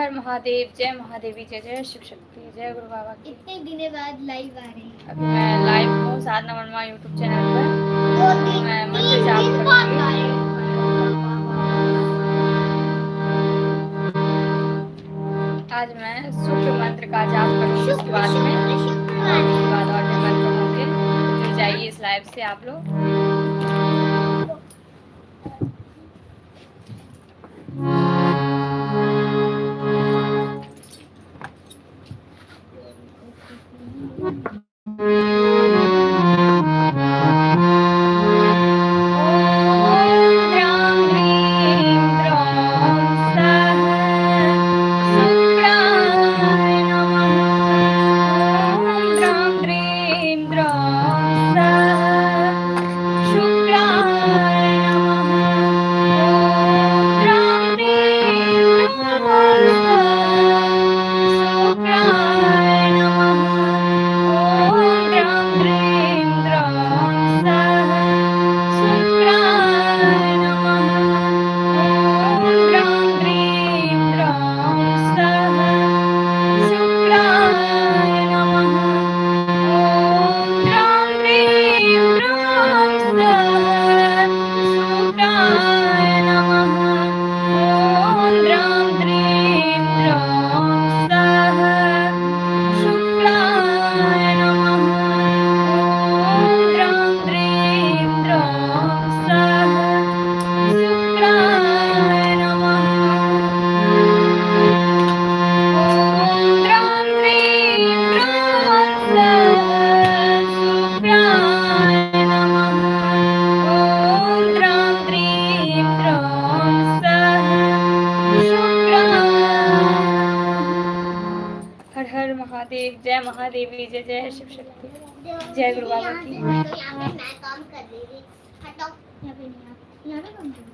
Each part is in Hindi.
हर महादेव, जय महादेवी, जय जय शिव शक्ति, जय गुरु बाबा की। इतने दिनों बाद लाइव आ रही है। अभी मैं लाइव हूँ साधना वर्मा यूट्यूब चैनल पर। मैं मंत्र जाप करूँगी। आज मैं शुक्र मंत्र का जाप करूँगी। उसके बाद और भी मंत्र होंगे। जुड़ जाइए इस लाइव से आप लोग। महादेव, जय महादेवी, जय जय शिव शक्ति, जय गुरु बाबा की। मैं काम कर रही थी। हटाओ यहाँ पे नहीं, यहाँ पे काम कर।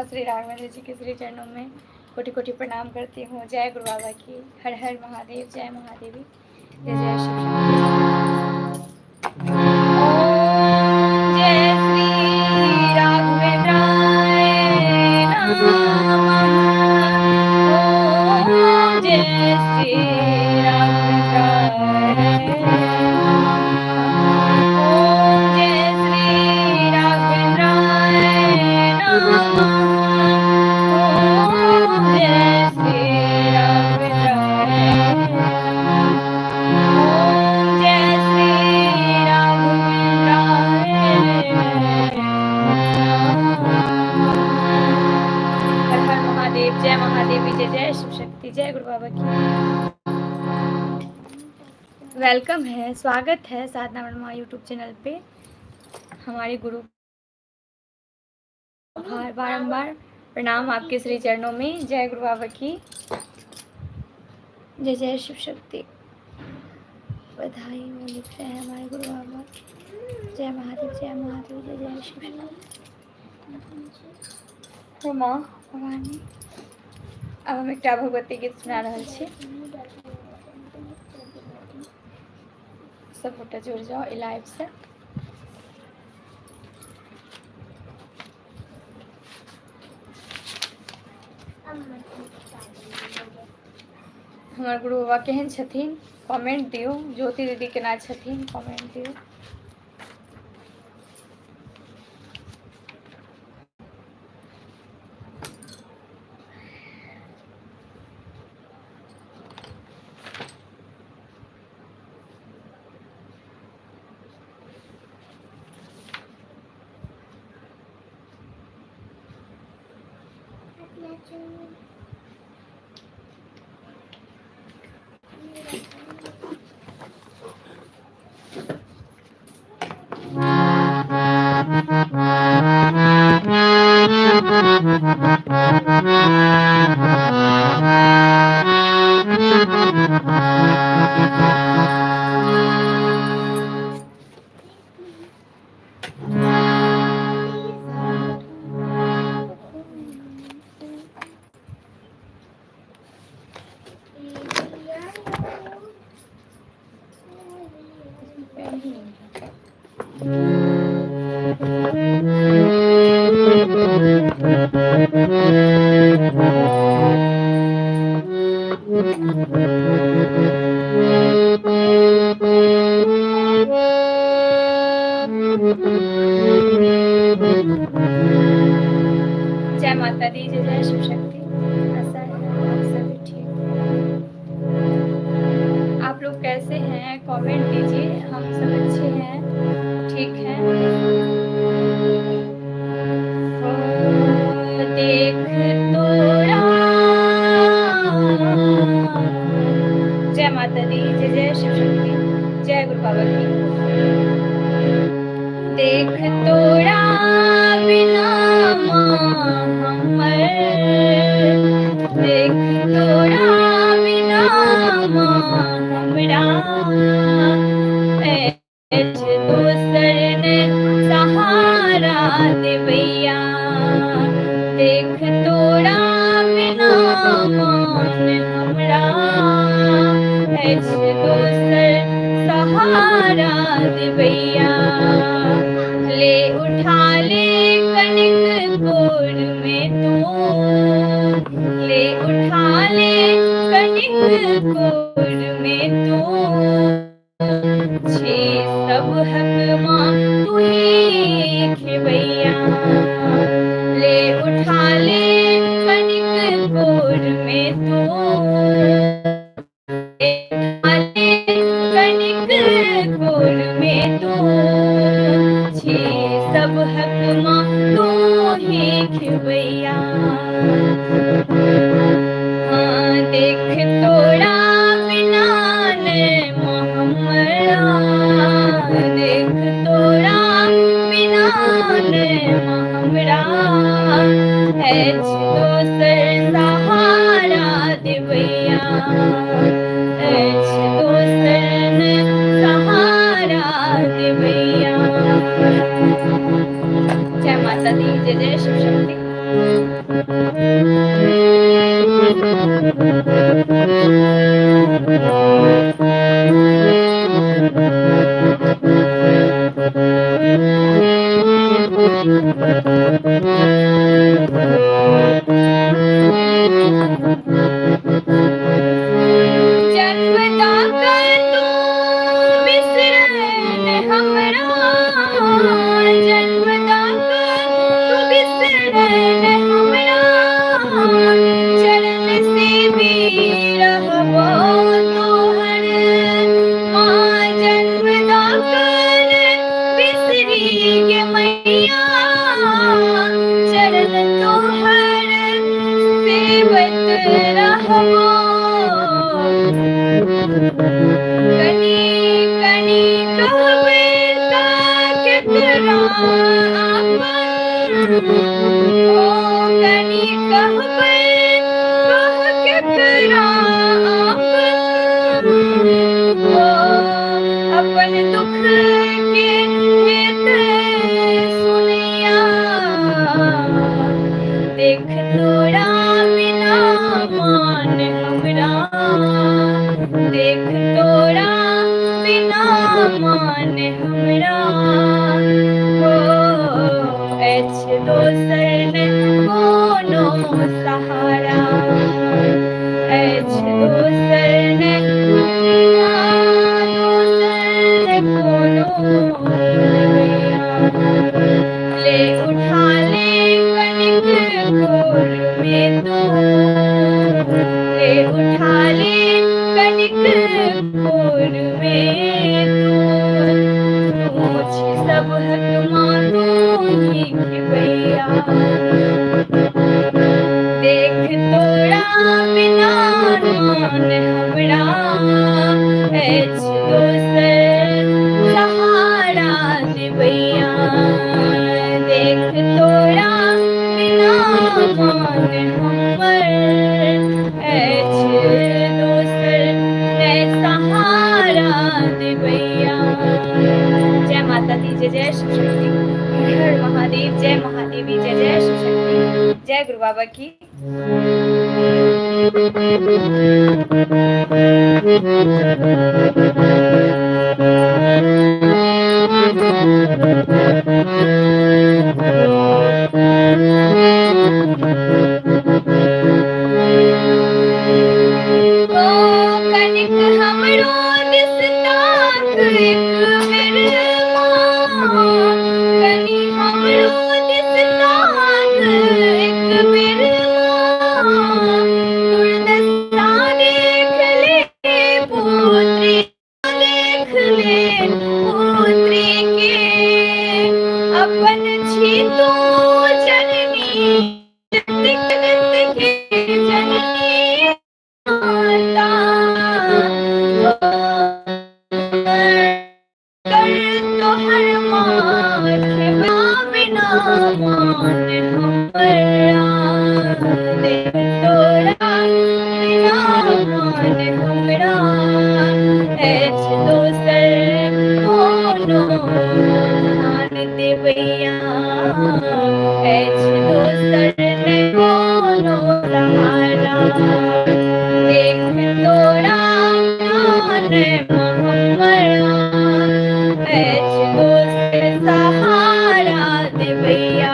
श्री राघवेंद्र जी के श्री चरणों में कोटि कोटि प्रणाम करती हूँ। जय गुरु बाबा की। हर हर महादेव, जय महादेवी, जय जय शिव शक्ति। ओम जय श्री राघवेंद्राय नमः। ओम जय श्री राघवेंद्राय ओम जय श्री राघवेंद्राय नमः। जय गुरु बाबा की। वेलकम है, स्वागत है साधना वर्मा यूट्यूब चैनल पे। हमारे गुरु बारंबार प्रणाम आपके श्री चरणों में। जय गुरु बाबा की। जय जय शिव शक्ति। बधाई वो लिख रहे हैं हमारे गुरु बाबा। जय महादेव, जय महादेव, जय जय शिव शक्ति। माँ भवानी। अब हम एक भगवती गीत सुना रहा छी। सब गोटा जुड़ जाओ ई लाइव से। हमारे गुरु बाबा केहन छथिन कमेंट दियो। ज्योति दीदी केना छथिन कमेंट दियो। जय माता दी, जय जय शिव शक्ति। ऐसा है आप सभी ठीक हैं? आप लोग कैसे हैं कमेंट दीजिए। हम सब अच्छे हैं, ठीक हैं। देख तोरा। जय माता दी, जय जय शिव शक्ति। जय गुरु बाबा की। देख तोरा बिना हमर, देख तोरा बिना हमरा दोसर ने सहारा देवैया। देख तोरा बिना हमरा दोसर सहारा देवैया। ले उठा ले कनिक गोर में तू, ले उठा ले कनिक गोर में तू। छे सब हक माँ तू ही खेवैया। ले उठा ले कनिक गोर में तू, कनिक गोर में तू। छे सब हक माँ तू ही खेवैया। हाँ देख तोरा बिना ने हमरा, देख तोरा बिना ने हमरा दोसर सहारा देवैया। दोसर सहारा देवैया। जय माता दी, जय जय शिव शक्ति। चरण तोहर सेवत रहबो। अपन दुख के हेत सुनिया देख तोरा बिना मान हमरा देख तोरा बिना मान हमरा हो अछि दोसर ने कोनो सहारा अछि दोसर ने कोनो ले उठा ले कनिक गोर में तू ले उठा ले कनिक गोर में तू मुझे सब हक मानो ही भैया देख तोरा बिना मान हमरा अछि दोसर सहारा देवैया देख तोरा बिना मान हमर अछि दोसर सहारा देवैया। जय माता दी, जय जय शिव शक्ति, हर महादेव, जय महादेवी, जय जय शिव शक्ति, जय गुरु बाबा की। कनिक हमरो दिस ताक एक बेर माँ, कनि हमरो दिस ताक एक बेर माँ, दुर्दशा देख ले पुत्री देख ले पुत्री के अपन छी तू जननी जगत के जननी माता कर तोहर माथे बिना मान हमरा देख तोरा बिना मान हमरा अछि दोसर कोनो ध्यान देवैया अछि दोसर ने कोनो सहारा देख तोरा ध्यान हमरा अछि दोसर सहारा देवैया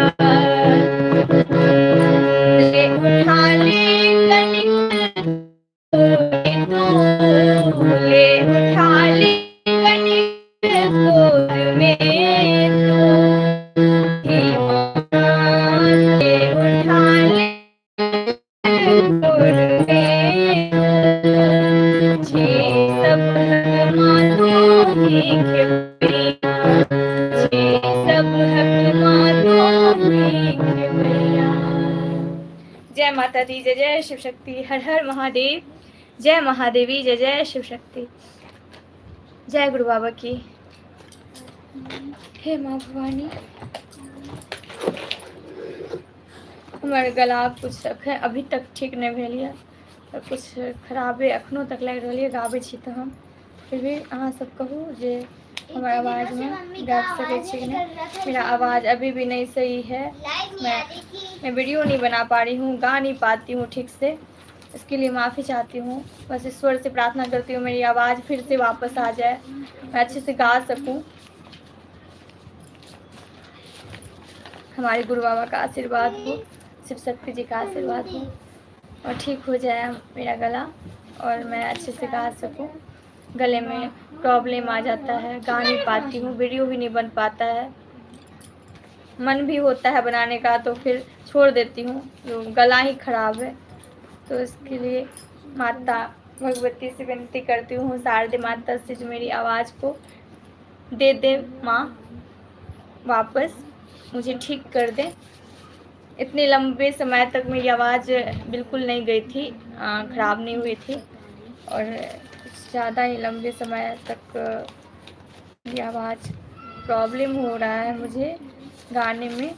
ले उठा ले कनिक ले उठा ले कनिक गोद में तू हे माँ ले उठा ले गोद में छे सब हक मानो ही खेवैया छे सब हक मानो ही खेवैया। जय माता दी, जय जय शिव शक्ति, हर हर महादेव, जय महादेवी, जय जय शिव शक्ति, जय गुरु बाबा की। हे माँ भवानी, हमार गला कुछ अभी तक ठीक नहीं भेल है, कुछ खराबे अखनो तक लग रही है गाबै छी तो हम, फिर भी अहाँ सब कहू जे हमारा आवाज़ में गाबि सकै छी कि नहीं। मेरा आवाज़ अभी भी नहीं सही है, मैं वीडियो नहीं बना पा रही हूँ, गा नहीं पाती हूँ ठीक से, इसके लिए माफ़ी चाहती हूँ। बस ईश्वर से प्रार्थना करती हूँ मेरी आवाज़ फिर से वापस आ जाए, मैं अच्छे से गा सकूँ। हमारे गुरु बाबा का आशीर्वाद हो, शिव शक्ति जी का आशीर्वाद हो और ठीक हो जाए मेरा गला और मैं अच्छे से गा सकूँ। गले में प्रॉब्लम आ जाता है, गा नहीं पाती हूँ, वीडियो भी नहीं बन पाता है, मन भी होता है बनाने का तो फिर छोड़ देती हूँ, जो गला ही खराब है। तो इसके लिए माता भगवती से विनती करती हूँ, शारदे माता से जो मेरी आवाज़ को दे दे माँ, वापस मुझे ठीक कर दे। इतने लंबे समय तक मेरी आवाज़ बिल्कुल नहीं गई थी, ख़राब नहीं हुई थी और ज़्यादा ही लंबे समय तक मेरी आवाज़ प्रॉब्लम हो रहा है मुझे गाने में,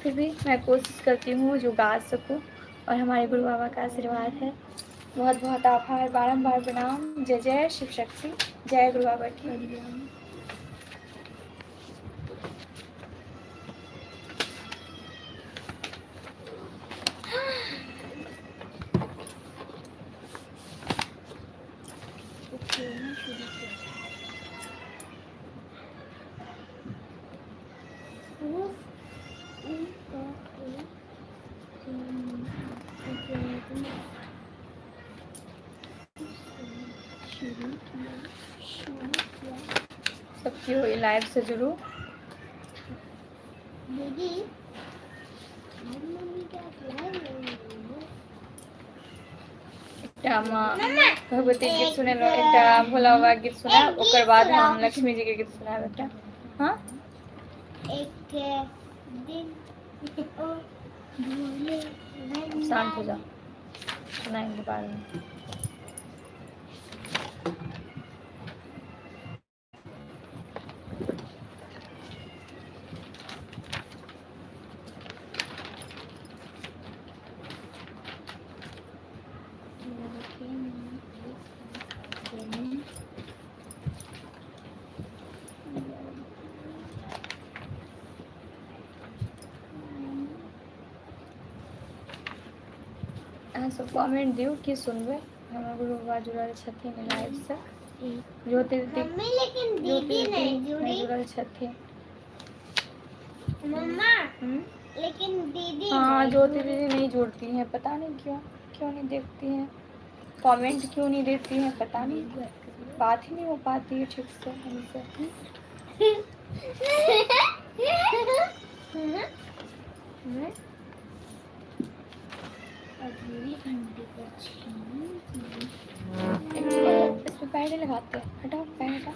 फिर भी मैं कोशिश करती हूँ जो गा सकूँ, और हमारे गुरु बाबा का आशीर्वाद है। बहुत बहुत आभार, बारंबार प्रणाम। जय जय शिव शक्ति, जय गुरु बाबा की। सबकी हुई लाइव से जुड़ो। दीदी मम्मी क्या एकटा माँ भगवती गीत सुने लो, एकटा भोला बाबा गीत सुना, ओकर बाद हम लक्ष्मी जी के गीत सुनाए बेटा। हाँ एक दिन ओ भोले शांत हो जाओ, सुनाएंगे बाद में। अहाँ सब कमेंट दियो कि सुनबे। हमर गुरु बाबा जुड़ल छथिन लाइव से, ज्योति दीदी मम्मी लेकिन दीदी नहीं जुड़ी। जुड़ल छथिन। मम्मा लेकिन दीदी हाँ नहीं ज्योति जुड़ी। दीदी नहीं जुड़ती हैं, पता नहीं क्यों नहीं देखती हैं, कमेंट क्यों नहीं देती हैं, पता नहीं, बात ही नहीं हो पाती है ठीक से हमसे। इसमें पैर नहीं लगाते, हटाओ पैर हटाओ।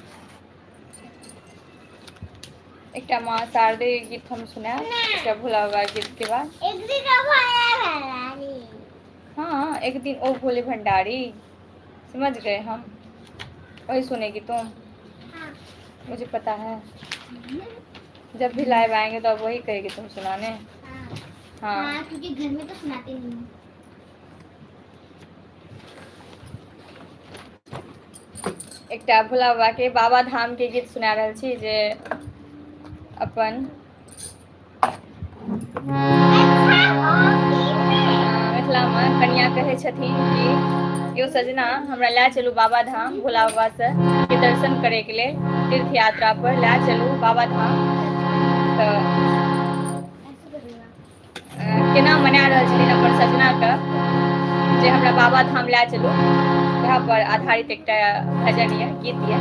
एकटा माँ शारदे गीत हम सुना, एकटा भोला बाबा गीत के बाद एक दिन भंडारी। हाँ एक दिन ओ भोले भंडारी, समझ गए हम, वही सुनेगी तुम। हाँ। मुझे पता है, जब भी लाइव आएंगे तो अब वही कहेगी तुम सुनाने। हाँ हाँ क्योंकि घर में तो सुनाते नहीं हैं। एकटा भोला बाबा के बाबा धाम के गीत सुना रहल छी, जे अपन मिथिला में कन्या कहे छथिन कि यो सजना हमरा ला चलू बाबा धाम, भोला बाबा से के दर्शन करे के लिए तीर्थ यात्रा पर ला चलू बाबा धाम। तो केना मना रहल छथिन अपन सजना के जे हमरा बाबा धाम ला चलू, वएह पर आधारित एकटा भजन ये, गीत ये।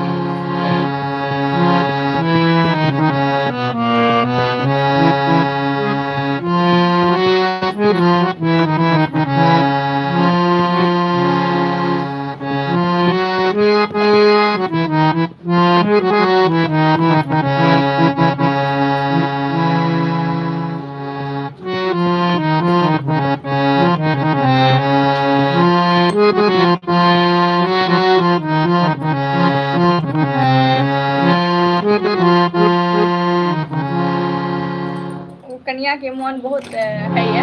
कन्या के मन बहुत है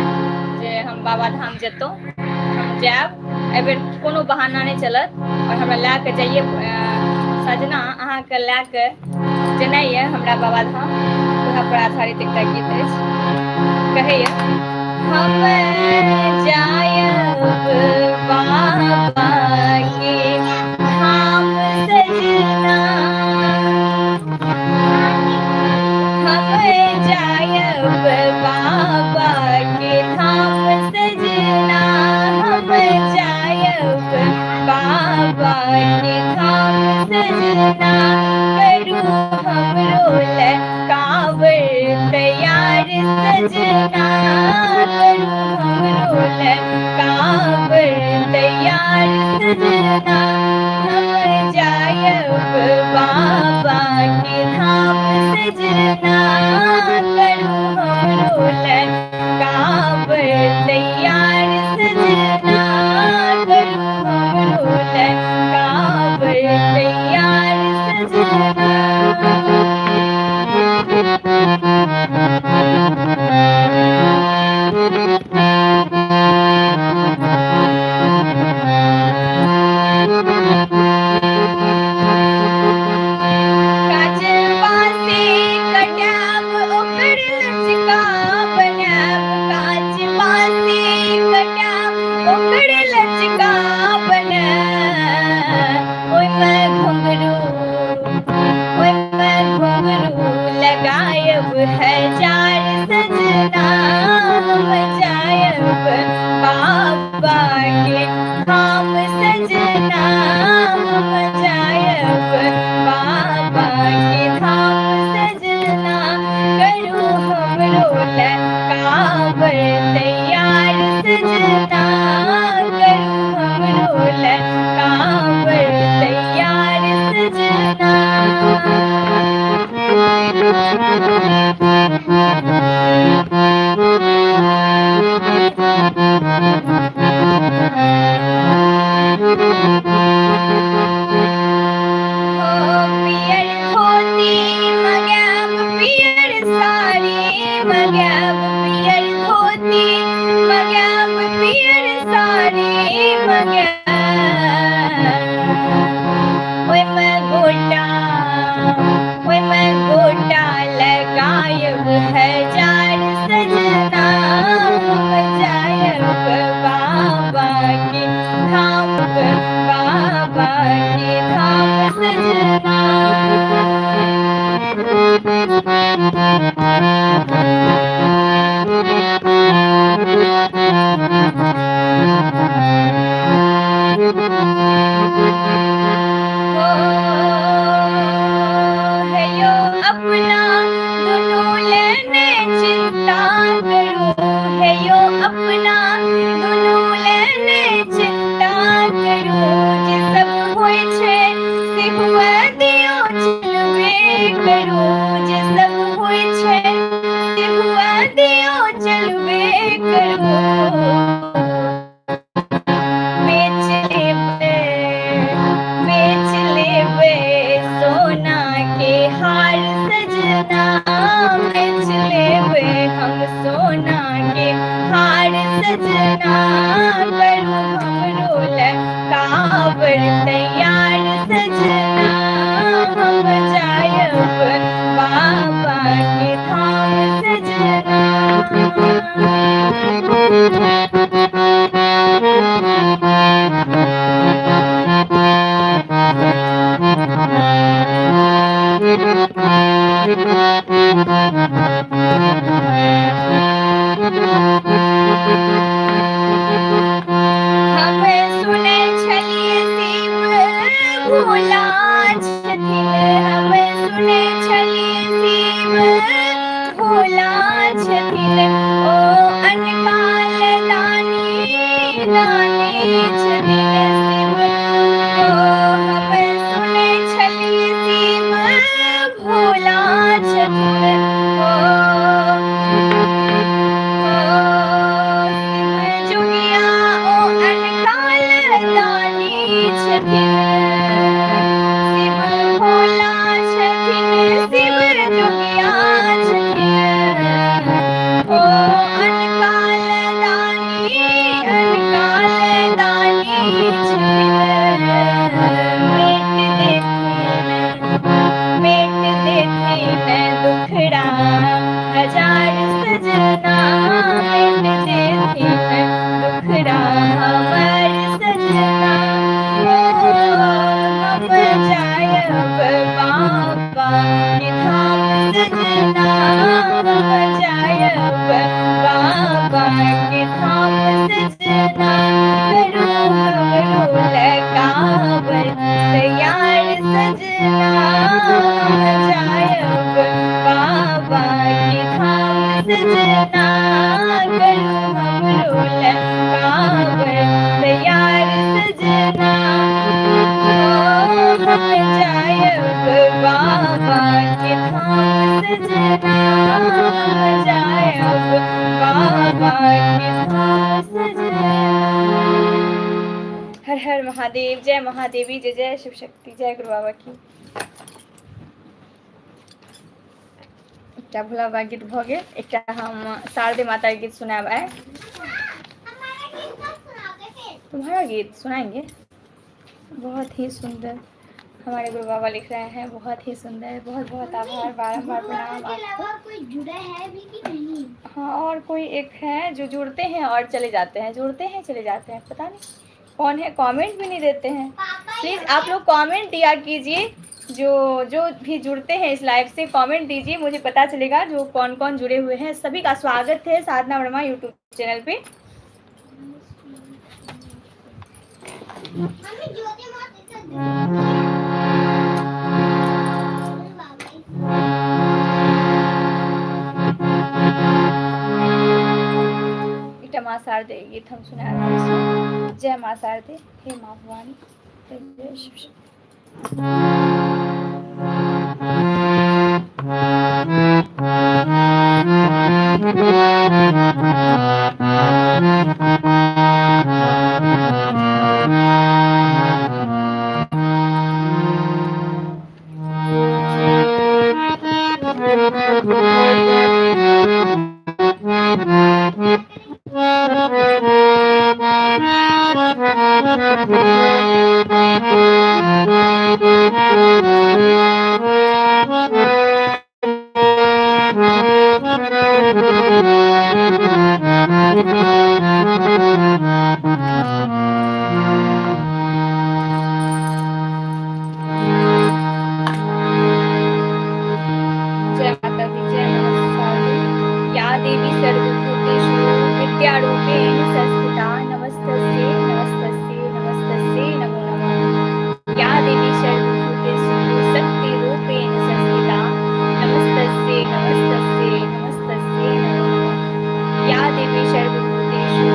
जे हम बाबा धाम जेतौ, हम जायब, एहि बेर कोनो बहाना नहीं चलत, और हमरा ला के जाइए सजना, अहाँ के ला के जेनाइ ये हमरा बाबा धाम। वएह पर आधारित एकटा गीत अछि, कहैये हम जायब बाबा के धाम सजना, हम जायब बाबा के धाम सजना, हम जायब बाबा के धाम सजना, करू हमरो ले कांवर तैयार सजना, करू हमरो ले कांवर तैयार सजना, हम जायब बाबा के धाम सजना, करू हमरो ले कांवर तैयार सजना, करू हमरो ले कांवर तैयार सजना। हजार सजना हम जायब बाबा के धाम सजना हम जायब बाबा के धाम सजना करू हमरो काबर तैयार सजना करू हमरो काबर तैयार सजना पियर धोती मगैब पियर साड़ी मगैब पियर धोती मगैब पियर साड़ी मगैब ओए मैं गोटा लगायब हजार सजना हम जायब बाबा के धाम बाबा के धाम सजना है यो अपना दुनू लेने चिंता करो है यो अपना दुनू लेने चिंता करो जे सब होय छै से हुआ दियो चलबे करो जे सब होय छै से हुआ दियो चलबे करो बेच लेबे सोना के हार सजना बेच लेबे हम सोना के हार सजना करू हमरो काबर तैयार सजना हम जायब बाबा के धाम सजना हमें सुने छलिए शिव भोला छथिन हमें सुने छलिए शिव भोला छथिन ओ अनकाल दानी छथिन शिव ओ हमें सुने छलिए शिव भोला छथिन ओ शिव जोगिया ओ अनकाल दानी छथिन शिव भोला छथिन शिव जोगिया छथिन ओ अनकाल दानी छथिन मेट देथिन दुखड़ा हजार सजना मेट देथिन दुखड़ा हमर सजना हम जायब बाबा के धाम सजना हम जायब बाबा के धाम सजना करू हमरो काबर तैयार सजना हम जायब बाबा के धाम सजना करू हमरो काबर तैयार सजना हम जायब बाबा के धाम सजना हम जायब बाबा के धाम सजना हर हर महादेव जय महादेवी जय जय शिव शक्ति जय गुरु बाबा की एकटा भोला बाबा गीत भऽ गेल एकटा हम शारदे माता के गीत सुनाब आइ तुम्हारा गीत सुनाएंगे बहुत ही सुंदर हमारे गुरु बाबा लिख रहे हैं बहुत ही सुंदर बहुत बहुत आभार बारंबार प्रणाम आपको कोई जुड़ा है भी कि नहीं हाँ और कोई एक है जो जुड़ते हैं और चले जाते हैं जुड़ते हैं चले जाते हैं पता नहीं कौन है कमेंट भी नहीं देते हैं प्लीज़ आप लोग कमेंट दिया कीजिए जो भी जुड़ते हैं इस लाइव से कमेंट दीजिए, मुझे पता चलेगा जो कौन कौन जुड़े हुए हैं। सभी का स्वागत है साधना वर्मा यूट्यूब चैनल पे। मम्मी ज्योति माते से इटा माँ शारदे गीत हम सुना रहे हैं। जय माँ शारदे, हे माँ भवानी, जय शिव शक्ति। जय माता दी, जय नमस्ते। या देवी सर्वभूतेषु विद्यारूपेण संस्थिता नमस्तस्यै नमस्तस्यै नमस्तस्यै नमो नमः। या देवी सर्वभूतेषु शक्तिरूपेण संस्थिता नमस्तस्यै नमस्तस्यै नमस्तस्यै नमो नमः। या देवी सर्वभूतेषु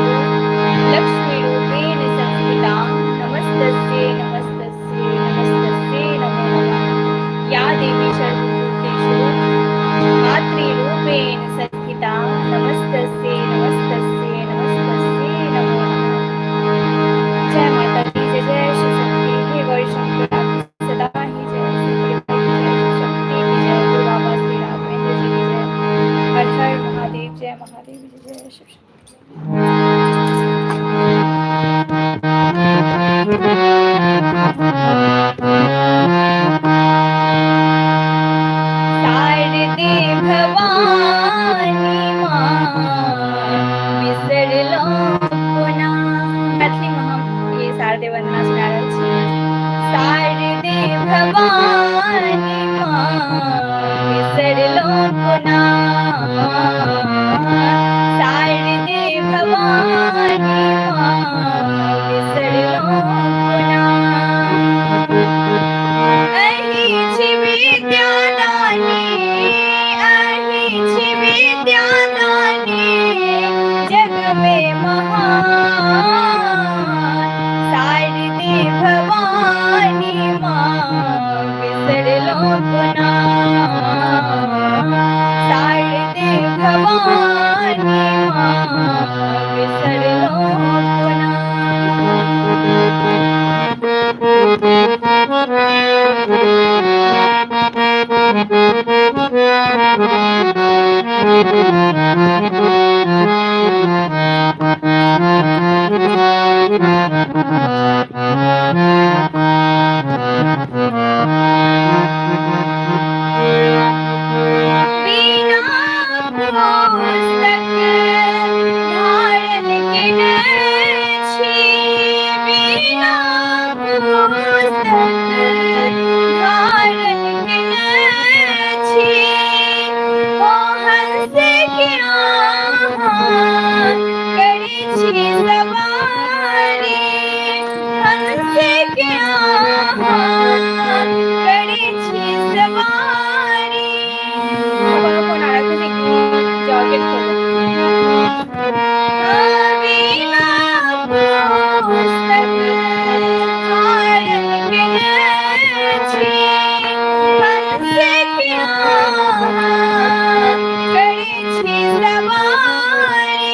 लक्ष्मीरूपेण संस्थिता नमस्तस्यै नमस्तस्यै नमस्तस्यै नमो नमः। या देवी सर्वभूतेषु मातृरूपेण संस्थिता नमस्तस्यै नमस्तस्यै नमस्तस्यै नमो नमः। जय माता दी, जय जय शिव शक्ति, हे गौरी शंकर आपकी सदा ही जय। जय शिव शक्ति की जय, गुरु बाबा श्री राघवेंद्र जी की जय। हर हर महादेव, जय महादेव, जय जय शिव शक्ति। शारदे भवानी विसरलो पुना। मैथिली में हम ये शारदे वंदना सुना रहल छी। शारदे भवानी विसरलो पुना। शारदे भवानी विसरलो पुना। अहि छी विद्यादानी, अहि छी विद्यादानी, जग में महान। शारदे भवानी विसरलो पुना। शारदे भवानी विसरलो पुना। बिना पुस्तक धारण केने छी, बिना पुस्तक धारण केने छी। ओ हंस के आहार करै छी सवारी, हंस के आहार करै छी सवारी। कौन आ रहा है? किसी जॉकेट बिना पुस्तक धारण केने छी, हंस के आहार करै छी सवारी।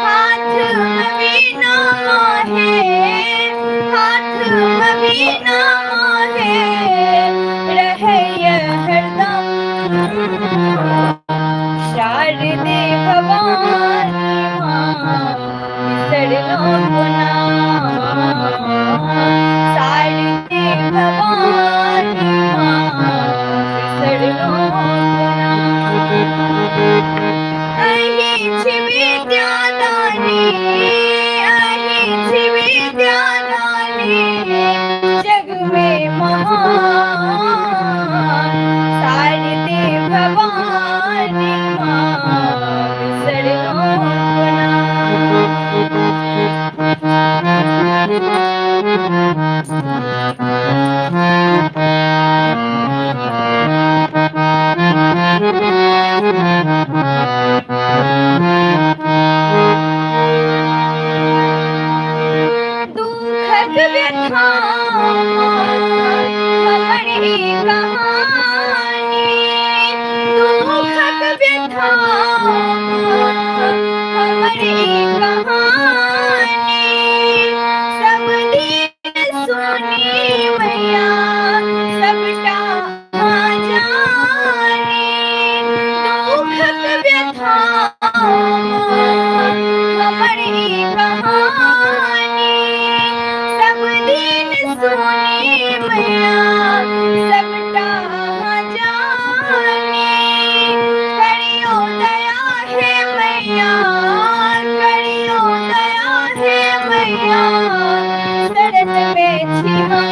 हाथ में वीणा है, हाथ में वीणा है, रहैया हरदम। शारदे भवानी विसरलो पुना। शारदे भवानी विसरलो पुना। अहि छी विद्यादानी, अहि छी विद्यादानी, जग में महान। दुखक व्यथा हमारी कहानी, दुखक व्यथा हमारी कहानी, सब दिन सुनी मैया सबटा जानी, दुखक व्यथा हमारी कहानी, सब दिन सुनी मैया सबटा जानी, करियो दया है मैया, करियो दया है मैया, शरण में छी हम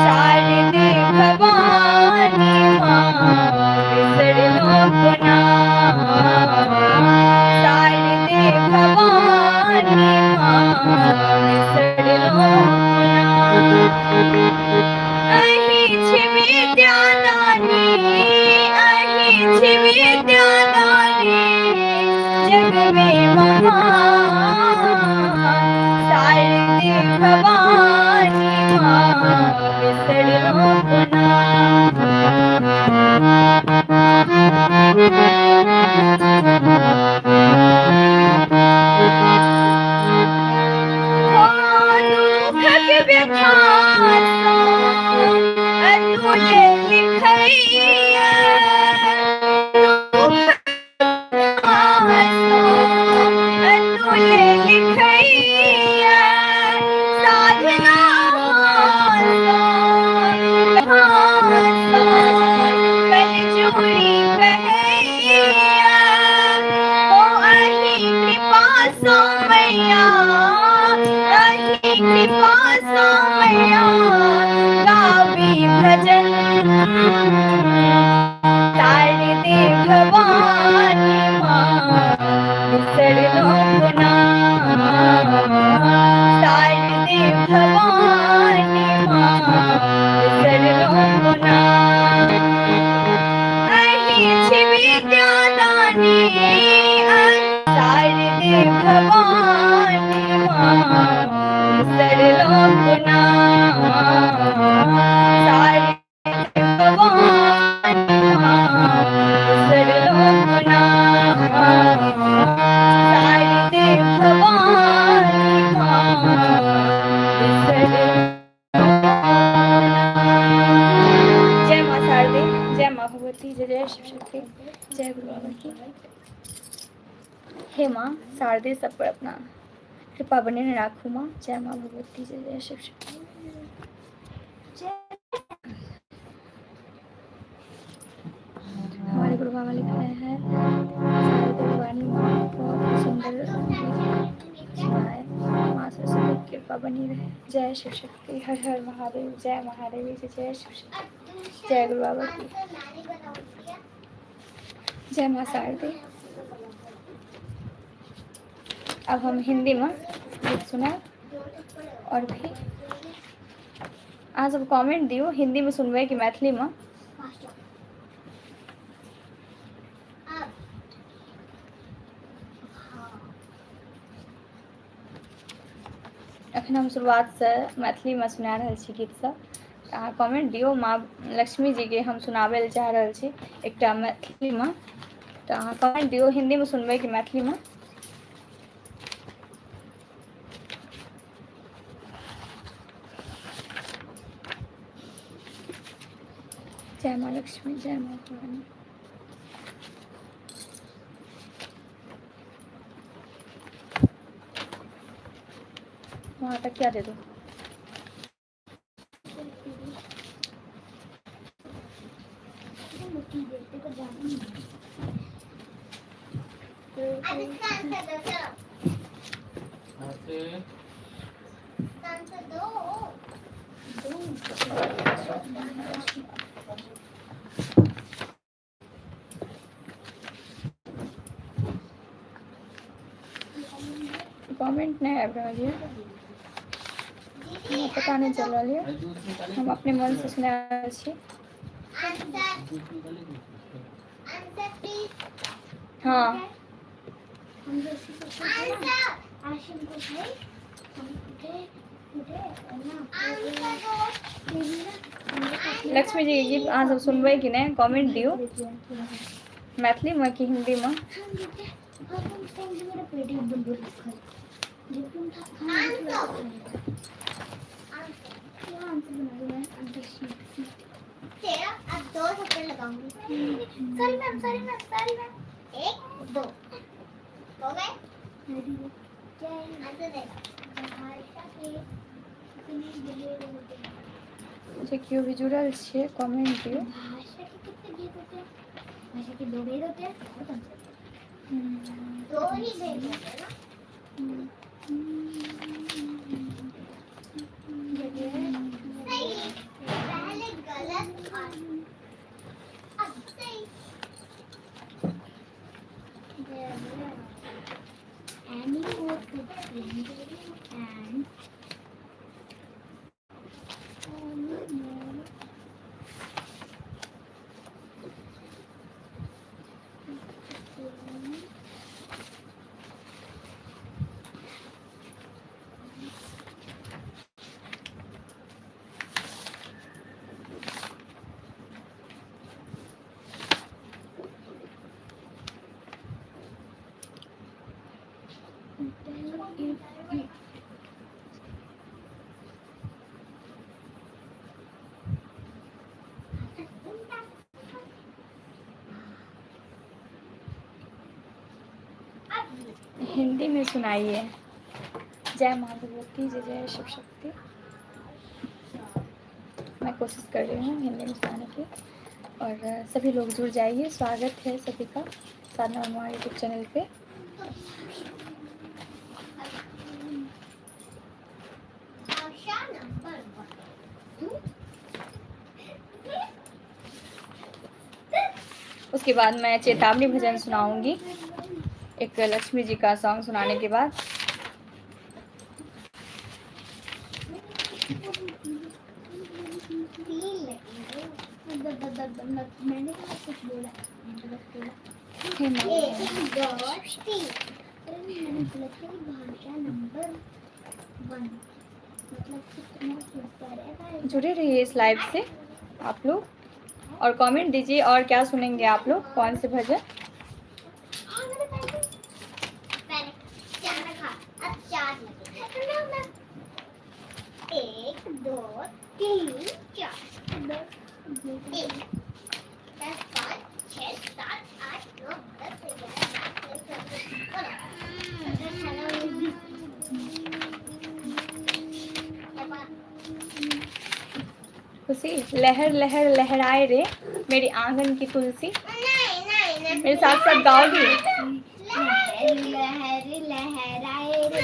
शारदे भवानी माँ बिसरलो पुना, शारदे भवानी माँ बिसरलो पुना, अहि छी विद्यादानी, अहि छी विद्यादानी, जग में महान शारदे भवानी माँ बिसरलो पुना। दुखक व्यथा अतुल लिखैया, अतुल लिखैया, साधना कल जोड़ी कहैया, ओ अहि कृपा सो मैया, अहि कृपा सो मैया, गावी भजन शारदे भवानी माँ बिसरलो पुना, शारदे भवानी माँ बिसरलो पुना, अहि छी विद्यादानी, शारदे भवानी माँ बिसरलो पुना, शारदे भवानी माँ बिसरलो पुना, शारदे भवानी माँ बिसरलो पुना। जय माँ शारदे, जय माँ भगवती, जय जय शिव शक्ति, जय गुरु बाबा की। हे माँ शारदे सब पर अपना कृपा बने राखू माँ। जय माँ भगवती, जय जय शिव शक्ति। हमारे गुरु बाबा लिख रहे हैं शारदे भवानी माँ बहुत सुंदर सुनाए, माँ सरस्वती की कृपा बनी रहे। जय शिव शक्ति, हर हर महादेव, जय महादेवी, जय जय शिव शक्ति, जय गुरु बाबा की। जय माँ शारदे। अब हम हिंदी में गीत सुना और भी अहाँ सब कमेंट दियो हिंदी में सुनबै कि मैथिली में। अखन हम शुरुआत से मैथिली में सुना रहल छी गीत सब, अहाँ कमेंट दियो। माँ लक्ष्मी जी के हम सुनाबै ले चाह रहल छी एकटा मैथिली में, तो अहाँ कमेंट दियो हिंदी में सुनबै कि मैथिली में। जय माँ लक्ष्मी, जय माँ भवानी। वहाँ तक क्या दे दो। कमेंट नहीं आबि रहल है, पता नहीं चल रहा है, हम अपने मन से सुना रहल छी। हाँ हम रस्सी पकड़ के आशिम को भाई हम उठे उठे और ना लक्ष्मी जी गीत अहाँ सब सुनबै कि नहीं कमेंट दियो मैथिली में कि हिंदी में। हम मेरा पेट एकदम बुरी खा जब तुम था क्या आंसर बना दूं मैं आंसर शीट तेरा अब 2 चक्कर लगाऊंगी। सॉरी मैम एक दो हो गए जय आंसर दे भाषा के कितने गहरे होते हैं जे क्यों भी जुड़ल छे कमेंट दियो। भाषा के कितने भेद होते हैं भाषा के 2 भेद होते हैं और कौन से 2 ही भेद होते हैं ना सही पहले गलत और अब सही Annie was the friend and Hindi में सुनाइए। जय माँ भगवती जय जय शिव शक्ति। मैं कोशिश कर रही हूँ हिंदी में सुनाने की और सभी लोग जुड़ जाइए। स्वागत है सभी का साधना वर्मा यूट्यूब चैनल पे। उसके बाद मैं चेतावनी भजन सुनाऊंगी एक लक्ष्मी जी का सॉन्ग सुनाने के बाद। मैंने कुछ बोला हे माँ भाषा नंबर 1 मतलब जुड़े रहिए इस लाइव से आप लोग और कमेंट दीजिए। और क्या सुनेंगे आप लोग कौन से भजन। एक दो तीन चार 10 5 6 7 8 9 10 खुशी लहर लहर लहराए रे मेरी आंगन की तुलसी। मेरे साथ साथ गाओगी। लहर लहराए रे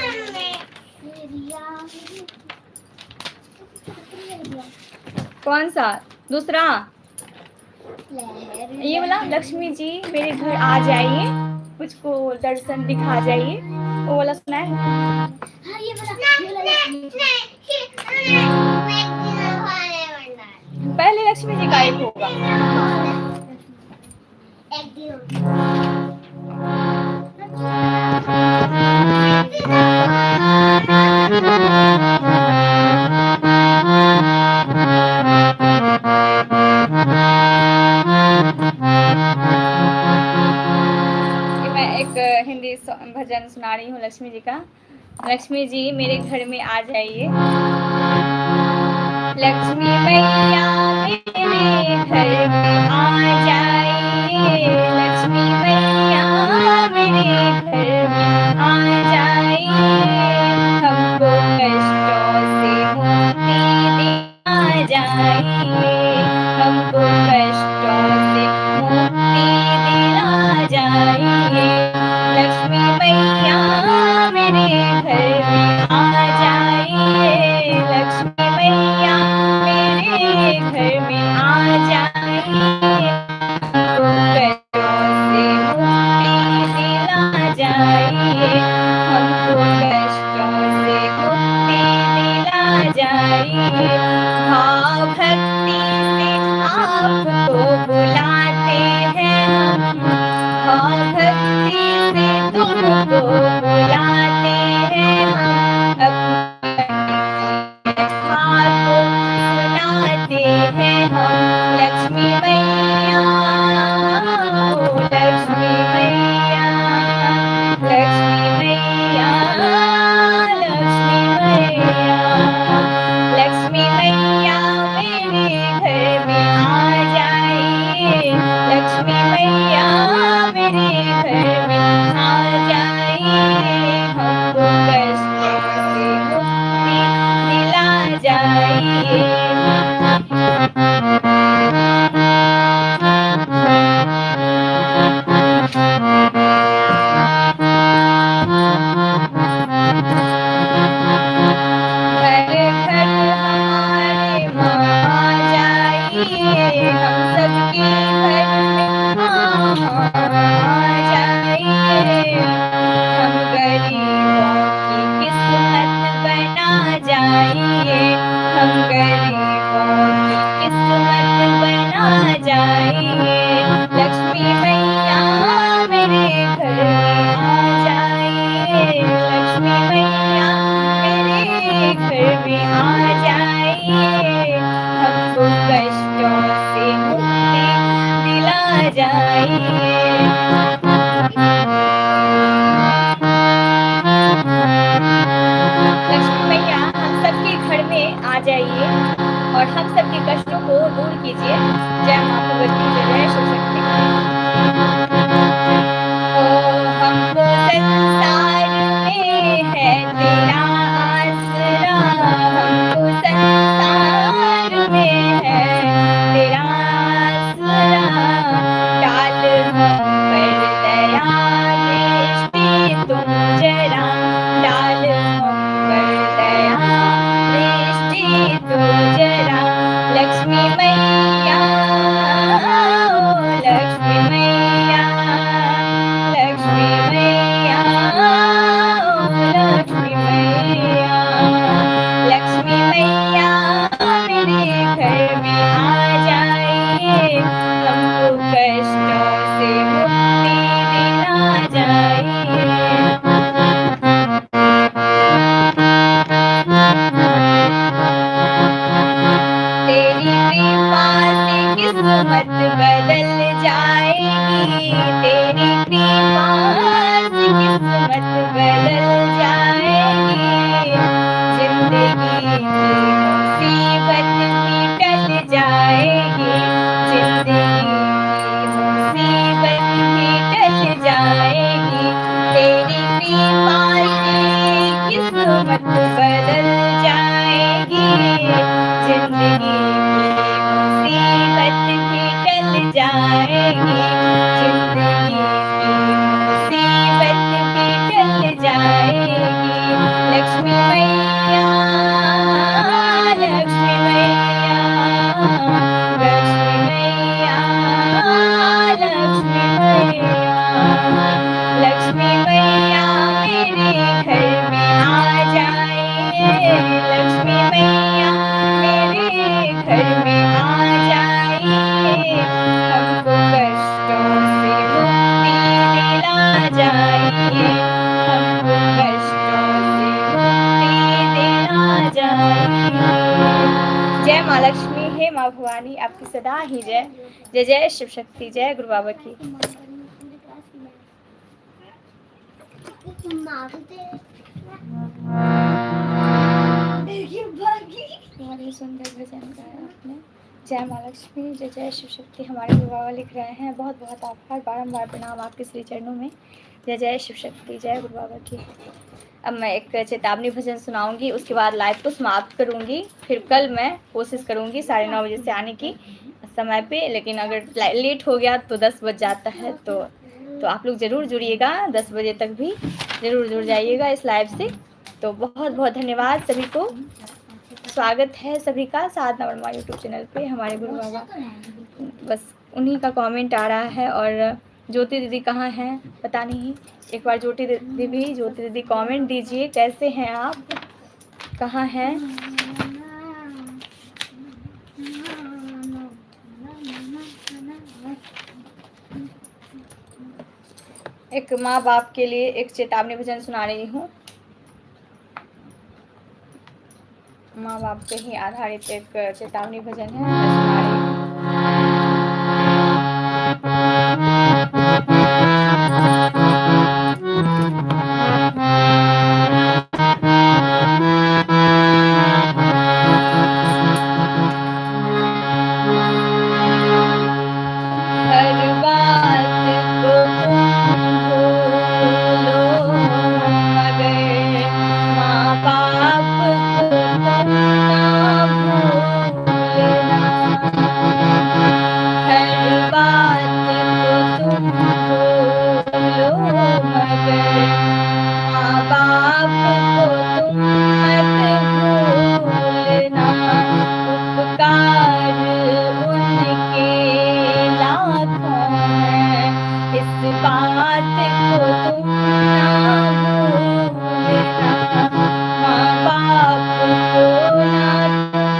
कौन सा दूसरा लहर ये वाला लक्ष्मी जी मेरे घर आ जाइए मुझको दर्शन दिखा जाइए वो वाला सुना है। हाँ ये वाला पहले लक्ष्मी जी का एक होगा। एक दिन हिंदी भजन सुना रही हूँ लक्ष्मी जी का। लक्ष्मी जी मेरे घर में आ जाइए। लक्ष्मी मैया मेरे घर में आ जाइए। लक्ष्मी मैया मेरे घर में आ जाइए। हमको कष्टों से मुक्ति दिला जाइए। हमको कष्टों से मुक्ति दिला जाइए। लक्ष्मी मैया मेरे घर में आ जाइए। लक्ष्मी मैया मेरे घर में आ जाइए। मैया मेरे घर में आ जाइए, हमको कष्टों से मुक्ति दिला जाइए। घर घर हमारे माँ आ जाइए, हम सबके घर में आ जाइए, हम गरीबों की किस्मत बना जाइए, हम गरीबों की किस्मत बना जाइए। लक्ष्मी मैया मेरे घर में आ जाइए, लक्ष्मी मैया मेरे घर में आ जाइए, हमको कष्टों से मुक्ति दिला जाइए। लक्ष्मी मैया हम सबके घर में आ जाइए और हम सबके कष्टों को दूर कीजिए। जय माँ भगवती, जय शिव शक्ति। ओ हमको संसार में है तेरा आसरा, हमको संसार में है तेरा आसरा, डाल हम पर दया दृष्टि तुम जरा, डाल हम पर दया दृष्टि तुम जरा। लक्ष्मी मैया, लक्ष्मी मैया, लक्ष्मी मैया, लक्ष्मी मैया, लक्ष्मी मैया मेरे घर में आ जाइए, हमको कष्टों से मुक्ति दिला जाइए। तेरी कृपा से किस्मत बदल जाएगी, तेरी कृपा से किस्मत बदल जाएगी, जिंदगी की मुसीबत भी टल जाएगी, जिंदगी की मुसीबत भी टल जाएगी। तेरी कृपा से किस्मत बदल जाएगी, जिंदगी की मुसीबत भी टल जाएगी, जिंदगी की मुसीबत भी टल जाएगी। लक्ष्मी मैया, लक्ष्मी मैया, लक्ष्मी मैया, लक्ष्मी मैया, लक्ष्मी मैया मेरे घर में आ जाइए, लक्ष्मी मैया मेरे घर में आ जाइए, हमको कष्टों से मुक्ति दिला जाइए, हमको कष्टों से मुक्ति दिला जाइए। जय माँ लक्ष्मी, हे माँ भवानी, आपकी सदा ही जय। जय जय शिव शक्ति, जय गुरु बाबा की। बहुत सुंदर भजन गाया आपने। जय माँ लक्ष्मी, जय जय शिव शक्ति। हमारे गुरु बाबा लिख रहे हैं, बहुत बहुत आभार, बारंबार प्रणाम आपके श्री चरणों में। जय जय शिव शक्ति, जय गुरु बाबा की। अब मैं एक चेतावनी भजन सुनाऊंगी, उसके बाद लाइव को समाप्त करूंगी। फिर कल मैं कोशिश करूंगी 9:30 बजे से आने की समय पे, लेकिन अगर लेट हो गया तो 10 बज जाता है, तो आप लोग ज़रूर जुड़िएगा, 10 बजे तक भी ज़रूर जुड़ जाइएगा इस लाइव से। तो बहुत बहुत धन्यवाद सभी को, स्वागत है सभी का साधना वर्मा यूट्यूब चैनल पे। हमारे गुरु बाबा, बस उन्हीं का कमेंट आ रहा है। और ज्योति दीदी कहाँ हैं पता नहीं, एक बार ज्योति दीदी कमेंट दीजिए, कैसे हैं आप, कहाँ हैं। एक माँ बाप के लिए एक चेतावनी भजन सुना रही हूँ, माँ बाप पे ही आधारित एक चेतावनी भजन है, मैं सुना रही हूँ। हर बात को तुम ना भूलना, माँ बाप को ना तुम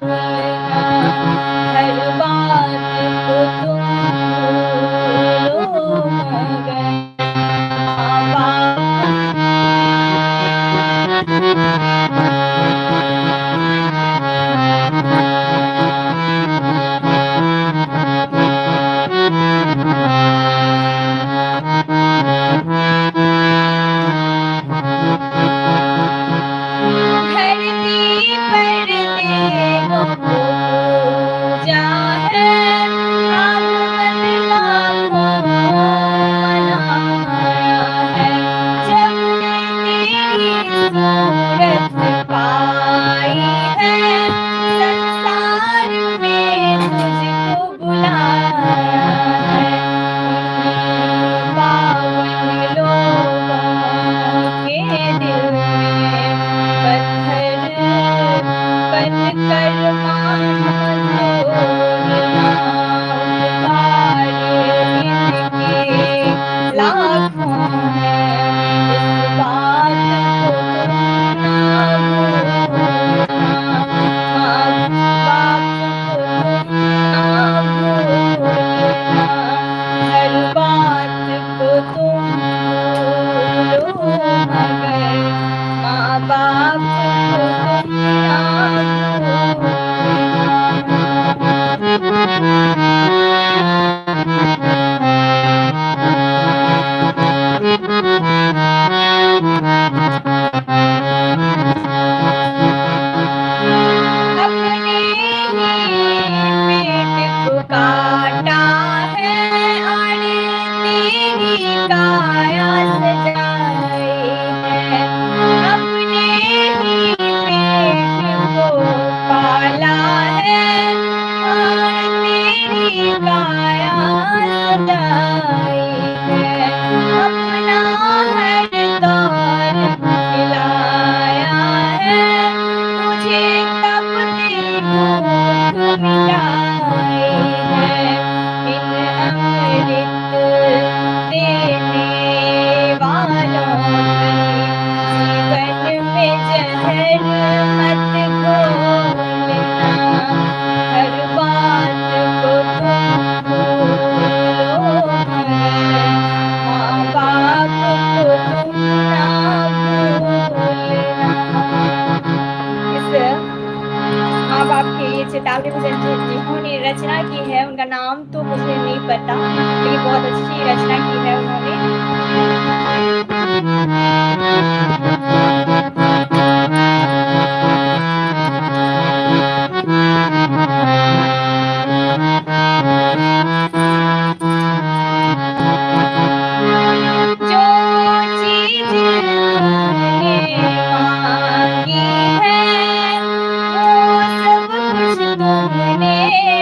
भूलना, हर बात को तुम भूलो मगर माँ बाप धरती पर देवों को पूजा है, आगमन लाखों मनाया है, जब तेरी सूरत पाई है, संसार में तुझको बुलाया है, पावन लोगों के दिल में पत्थर बनकर मानो तोड़ना, उपकार इनके लाखों हैं, इस बात को तुम ना भूलना, माँ बाप को तुम ना भूलना, हर बात को तुम भूलो मगर माँ बाप को तुम ना अपने ही पेट को काटा है और तेरी काया सजाई है, अपने ही पेट को पाला है और तेरी काया सजाई है, अपना हर दौर खिलाया है, तुझे तब तेरी भूख मिटाई है, इन अमृत देने वालों की जीवन में जहर मत घोलना, हर बात को तुम भूलो मगर माँ बाप को तुम ना भूलना। इस माँ बाप के ये चेतावनी भजन जिन्होंने रचना की है उनका नाम तो मुझे नहीं पता, लेकिन बहुत अच्छी रचना की है उन्होंने। जो चीज तुमने मांगी है वो सब कुछ तुमने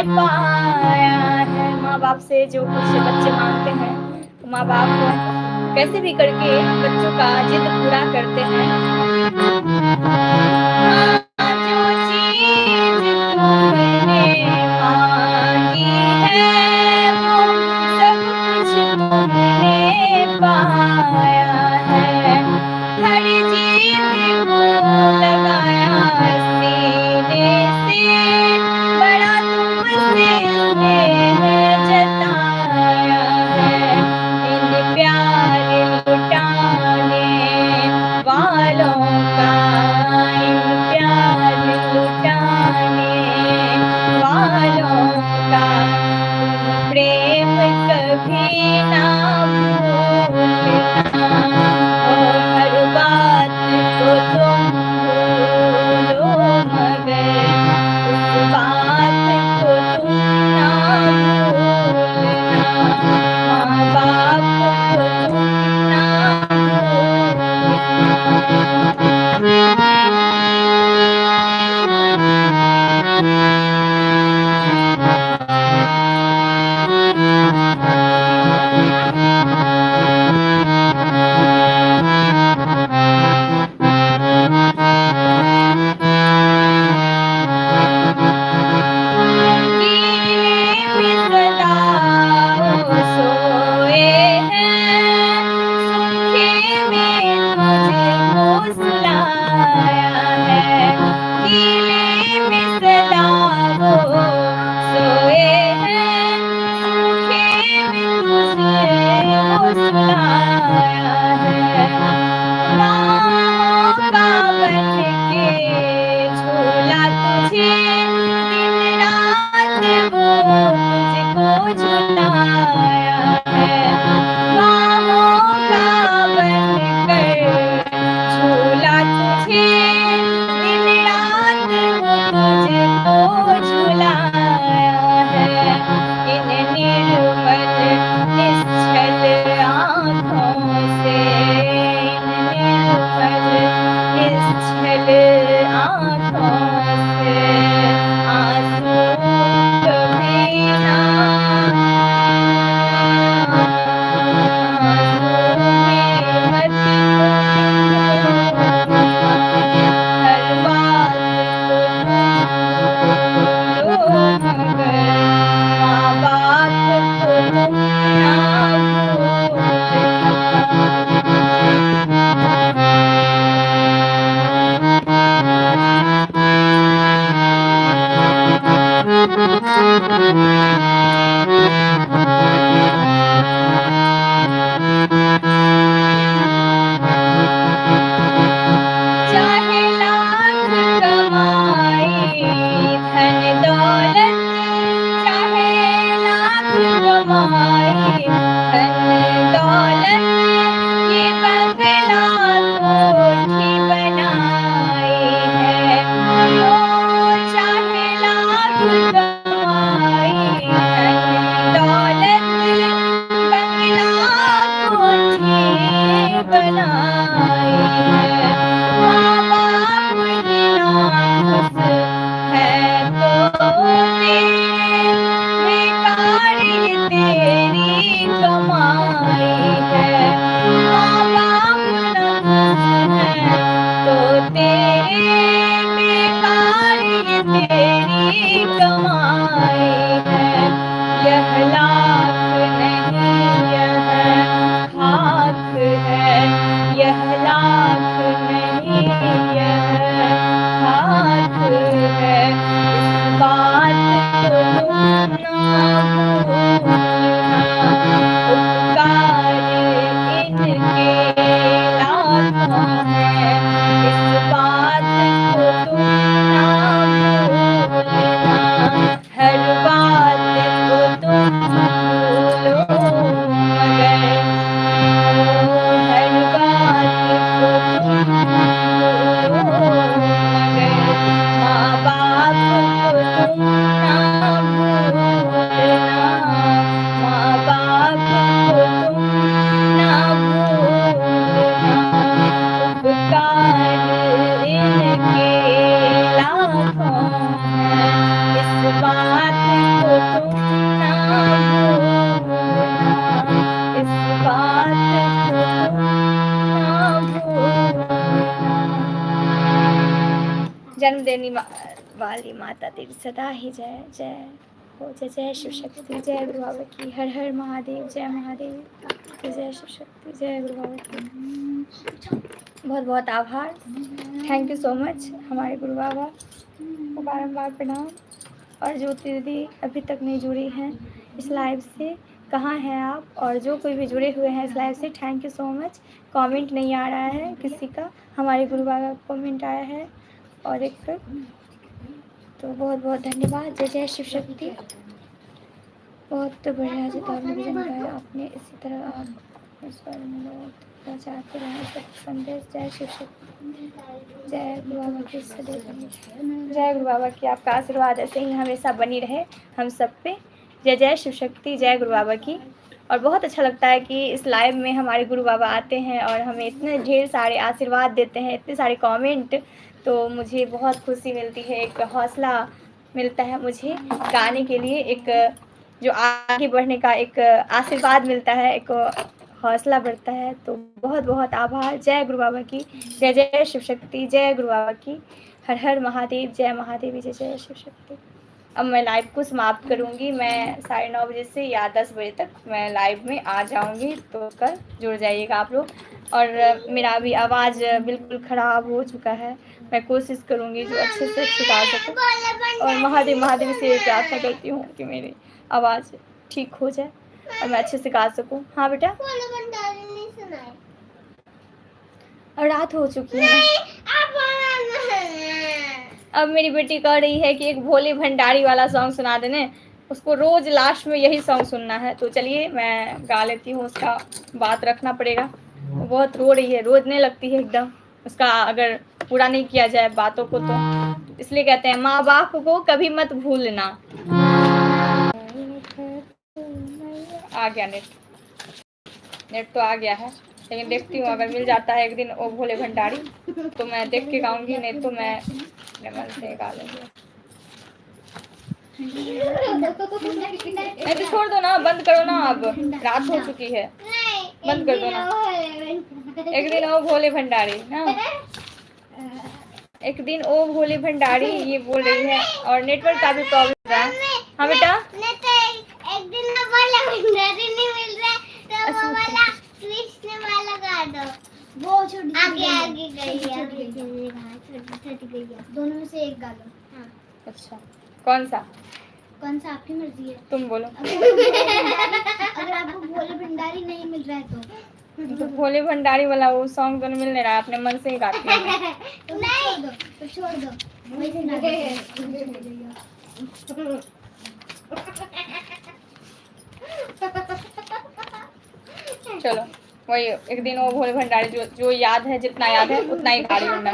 पाया है। माँ बाप से जो कुछ बच्चे मांगते हैं तो माँ बाप कैसे भी करके बच्चों का जिद पूरा करते हैं। जो चीज तुमने मांगी है वो सब कुछ तुमने पाया है, हर चीज को लगाया सीने से, बड़ा तुमसे स्नेह जताया है, इन प्यार लुटाने वालों का, इन प्यार लुटाने वालों का तुम प्रेम कभी ना भूलना, और हर बात को तुम भूलो मगर उस बात को तुम ना भूलना, माँ बाप को तुम ना भूलना। कमाई है। माँ बाप न खुश है तो तेरे बेकार ये तेरी कमाई है। यह लाख नहीं यह खाक है, यह लाख नहीं यह खाक है। इस बात को तुम न भूलना, उपकार इनके लाखों हैं। इस बात को तुम न भूलना, हर बात को तुम भूलो मगर, हर बात को तुम भूलो मगर, माँ बाप को तुम ना भूलना, माँ बाप को तुम ना भूलना, उपकार इनके लाखों हैं। इस बात को तुम ना भूलना, इस बात को तुम ना भूलना। जन्म देने वाली माता तेरी सदा ही जय जय हो। जय जय शिव शक्ति, जय गुरु बाबा की। हर हर महादेव, जय महादेव, जय शिव शक्ति, जय गुरु बाबा की। बहुत बहुत आभार, थैंक यू सो मच हमारे गुरु बाबा को बारम्बार प्रणाम। और ज्योति दीदी अभी तक नहीं जुड़ी हैं इस लाइव से, कहाँ हैं आप? और जो कोई भी जुड़े हुए हैं इस लाइव से, thank you so much. Comment नहीं आ रहा है किसी का, हमारे गुरु बाबा का कमेंट आया है और एक, तो बहुत बहुत धन्यवाद। जय जय शिव शक्ति। बहुत बढ़िया चेतावनी भजन गाया आपने, इसी तरह आप इस बारे में बहुत पहुँचाते रहें सब संदेश। जय शिव शक्ति, जय गुरु बाबा की सदैव बनी रहे। जय गुरु बाबा की, आपका आशीर्वाद ऐसे ही हमेशा बनी रहे हम सब पे। जय जय शिव शक्ति, जय गुरु बाबा की। और बहुत अच्छा लगता है कि इस लाइव में हमारे गुरु बाबा आते हैं और हमें इतने ढेर सारे आशीर्वाद देते हैं, इतने सारे कमेंट, तो मुझे बहुत खुशी मिलती है, एक हौसला मिलता है मुझे गाने के लिए, एक जो आगे बढ़ने का एक आशीर्वाद मिलता है, एक हौसला बढ़ता है। तो बहुत बहुत आभार। जय गुरु बाबा की, जय जय शिव शक्ति, जय गुरु बाबा की। हर हर महादेव, जय महादेवी, जय जय शिव शक्ति। अब मैं लाइव को समाप्त करूंगी। मैं 9:30 बजे से या 10 बजे तक मैं लाइव में आ जाऊंगी, तो कल जुड़ जाइएगा आप लोग। और मेरा भी आवाज़ बिल्कुल ख़राब हो चुका है, मैं कोशिश करूंगी जो अच्छे से सिखा सकूँ। और महादेव महादेव से प्रार्थना करती हूँ कि मेरी आवाज़ ठीक हो जाए और मैं अच्छे से गा सकूँ। हाँ बेटा, और रात हो चुकी है। अब मेरी बेटी कह रही है कि एक भोले भंडारी वाला सॉन्ग सुना देने, उसको रोज़ लास्ट में यही सॉन्ग सुनना है। तो चलिए मैं गा लेती हूँ, उसका बात रखना पड़ेगा। वो बहुत रो रही है, रोने लगती है एकदम, उसका अगर पूरा नहीं किया जाए बातों को तो। इसलिए कहते हैं माँ बाप को कभी मत भूलना। आ गया नेट तो आ गया है, लेकिन देखती हूँ अगर मिल जाता है एक दिन ओ भोले भंडारी तो मैं देख के गाऊंगी, नहीं तो मैं अपने मन से गा लूंगी। नहीं तो छोड़ दो ना, बंद करो ना, अब रात हो चुकी है, बंद कर दो ना। एक दिन ओ भोले भंडारी ना, एक दिन ओ भोले भंडारी ये बोल रही है, और नेटवर्क का भी प्रॉब्लम है। हाँ बेटा, एक दिन ना भोले भंडारी नहीं मिल रहा तो वो वाला कृष्ण वाला गा दो। वो छोटी आगे आगे गई छोटी गई, दोनों में से एक गा लो। हाँ अच्छा, कौन सा आपकी मर्जी है, तुम बोलो। अगर आपको भोले भंडारी नहीं मिल रहा है तो भोले भंडारी वाला वो सॉन्ग तो नहीं मिल रहा है, अपने मन से ही गाती है। नहीं तो छोड़ दो चलो वही एक दिन वो भोले भंडारी जो याद है, जितना याद है उतना ही गा रही हूँ मैं।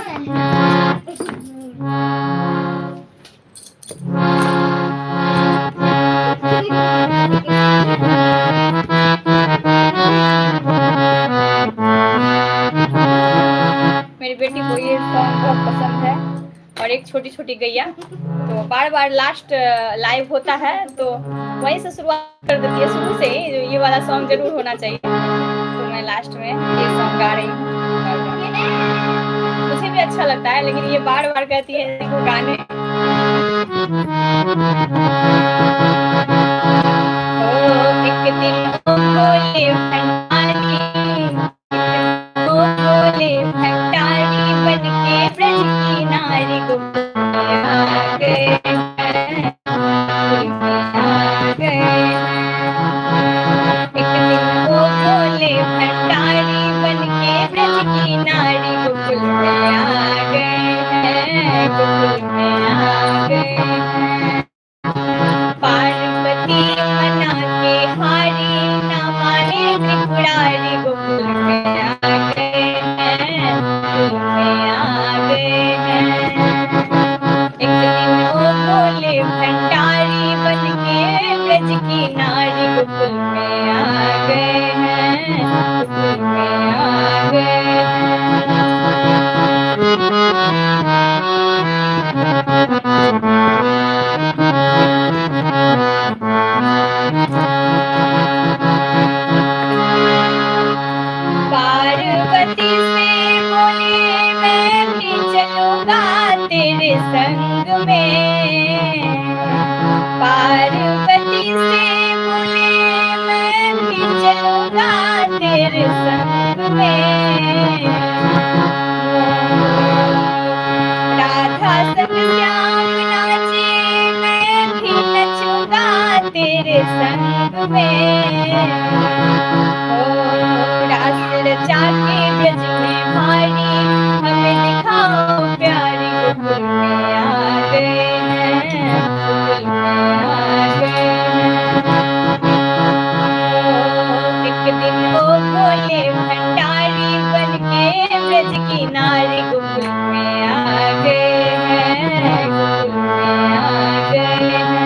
मेरी बेटी को ये सॉन्ग बहुत पसंद है, और एक छोटी छोटी गैया, तो बार बार लास्ट लाइव होता है तो वहीं से शुरुआत कर देती है, शुरू से ही ये वाला सॉन्ग जरूर होना चाहिए, तो मैं लास्ट में ये सॉन्ग गा रही हूँ। मुझे भी अच्छा लगता है, लेकिन ये बार बार कहती है देखो गाने। एक दिन वो बोले भंडारी, बोले भंडारी बन के ब्रज की नारी गोकुल में आ गए हैं, गोकुल में आ गए हैं। एक दिन वो बोले भंडारी बन के ब्रज की नारी गोकुल में आ गए हैं, गोकुल में आ गए हैं। पार्वती मना के हारी ना माने त्रिपुरारी गोकुल में आ गए हैं, गोकुल में आ गए हैं। एक दिन वो बोले भंडारी बन के ब्रज की नारी गोकुल में आ गए हैं, गोकुल में आ गए हैं। पार्वती से बोले मैं भी चलूंगा तेरे संग में, पार्वती से बोले मैं भी चलूंगा तेरे संग में। राधा संग श्याम नाचे मैं भी नचूंगा तेरे संग में। रास रचा के ब्रज में भारी हमें दिखाओ प्यारी गोकुल में आ गए हैं, गोकुल में आ गए हैं। एक दिन वो बोले भंडारी बन के ब्रज की नारी गोकुल में आ गए हैं, गोकुल में आ गए हैं।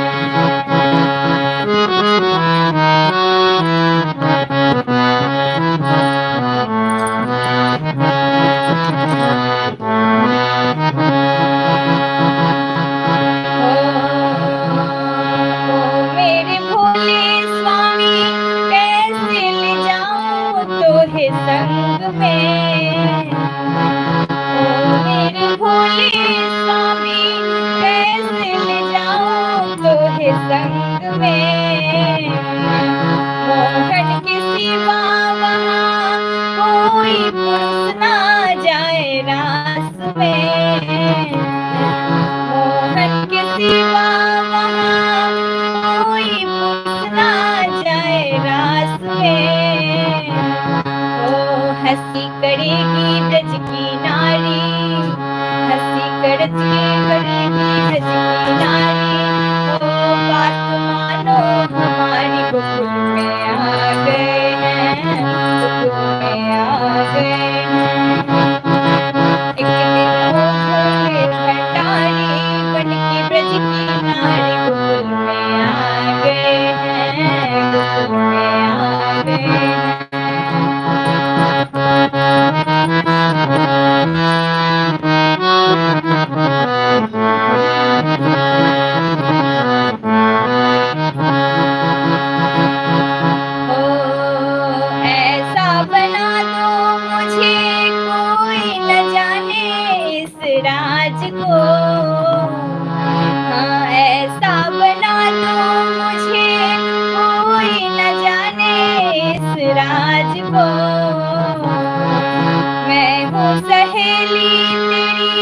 मेरे भोले स्वामी कैसे ले जाऊं तोहे संग में, ओ मेरे भोले स्वामी कैसे ले जाऊं तोहे संग में। मोहन के सिवा वहाँ कोई पुरुष ना जाए रास में, मोहन के सिवा वहाँ कोई पुरुष ना जाए रास में। ओ हंसी करेगी ब्रज की नारी, हंसी करेगी ब्रज की नारी। ओ बात मानो हमारी गोकुल में आ गए हैं, गोकुल में आ गए हैं। एक दिन वो बोले भंडारी बन के ब्रज की नारी गोकुल में आ गए हैं, गोकुल में आ गए हैं। ऐसा बना दो मुझे कोई न जाने इस राज को, हाँ ऐसा बना दो मुझे कोई न जाने इस राज को। मैं हूँ सहेली तेरी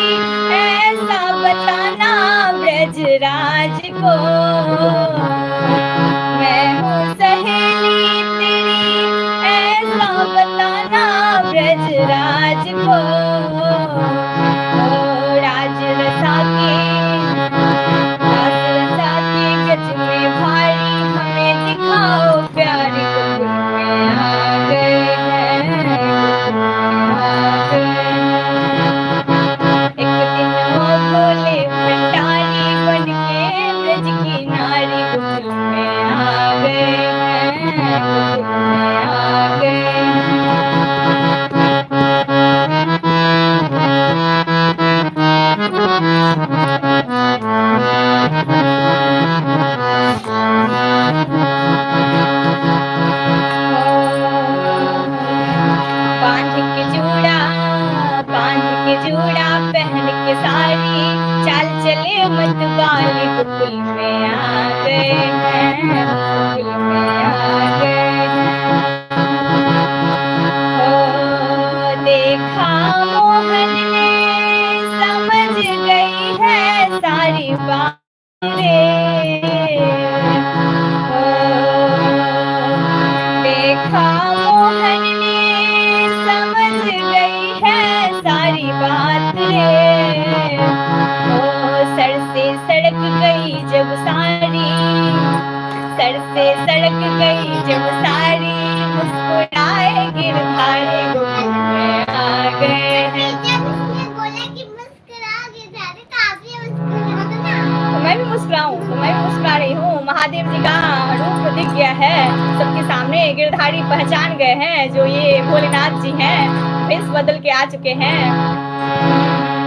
ऐसा बताना ब्रज राज को, मैं हूँ सहेली तेरी ऐसा बताना ब्रज राज को। ओ राज रसा के गज में भारी हमें दिखाओ प्यारी गोकुल में आ गए हैं, गोकुल में आ गए हैं। एक दिन वो बोले भंडारी बन के ब्रज की गई जब सारी, सर से सड़क गई जब सारी, मुस्कुराए गिरधारी गोकुल में आ गए हैं। जब उसने बोला कि मुस्कुरा गिरधारी तो आप भी मुस्कुराओ ना। तो मैं भी मुस्कुराऊं, तो मैं भी मुस्कुरा रही हूँ। महादेव जी का रूप दिख गया है सबके सामने, गिरधारी पहचान गए हैं जो ये भोलेनाथ जी हैं, भेष बदल के आ चुके हैं।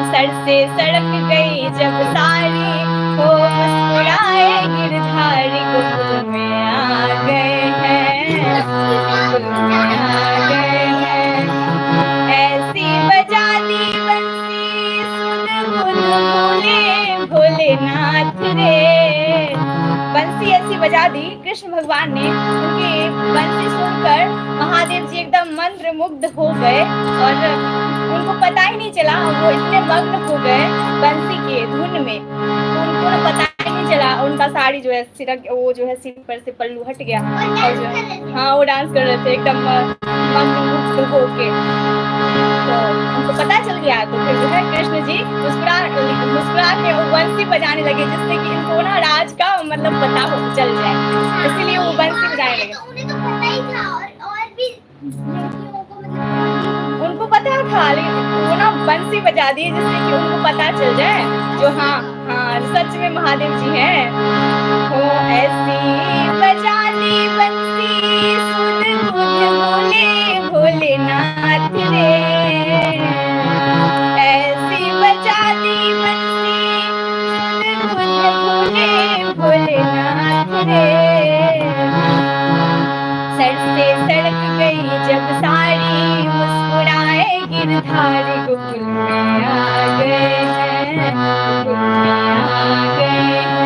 सर से सड़क गई जब सारी, हो मुस्कुराए गिरधारी गोकुल में आ गए हैं, गोकुल में आ गए हैं। ऐसी बजा दी बंसी सुन बुध भोले भोलेनाथ रे। बंसी ऐसी बजा दी कृष्ण भगवान ने, क्योंकि बंसी सुनकर महादेव जी एकदम मंत्र मुग्ध हो गए और उनको पता ही नहीं चला, वो इतने मग्न हो गए बंसी के धुन में, उनको ना पता ही नहीं चला। उनका साड़ी जो है सिरक, वो जो है सिर पर से पल्लू हट गया और जो हाँ वो डांस कर रहे थे एकदम मग्न मुग्ध होके। तो उनको पता चल गया, तो फिर जो है कृष्ण जी मुस्कुरा के वो बंसी बजाने लगे, जिससे कि इनको ना राज का मतलब पता हो चल जाए, इसीलिए वो बंसी बजाने लगे। तो उन्हें तो पता ही था और भी लड़कियों को मतलब उनको पता था, लेकिन वो ना बंसी बजा दी जिससे कि उनको पता चल जाए जो हाँ हाँ सच में महादेव जी हैं। हो ऐसी बजा दी बंसी सुन बुध भोले भोलेनाथ रे। ऐसी बजा दी बंसी सुन बुध भोले भोलेनाथ रे। सर से सड़क गई जब सारी, मुस्कुराए गिरधारी गोकुल में आ गए हैं, गोकुल में आ गए हैं।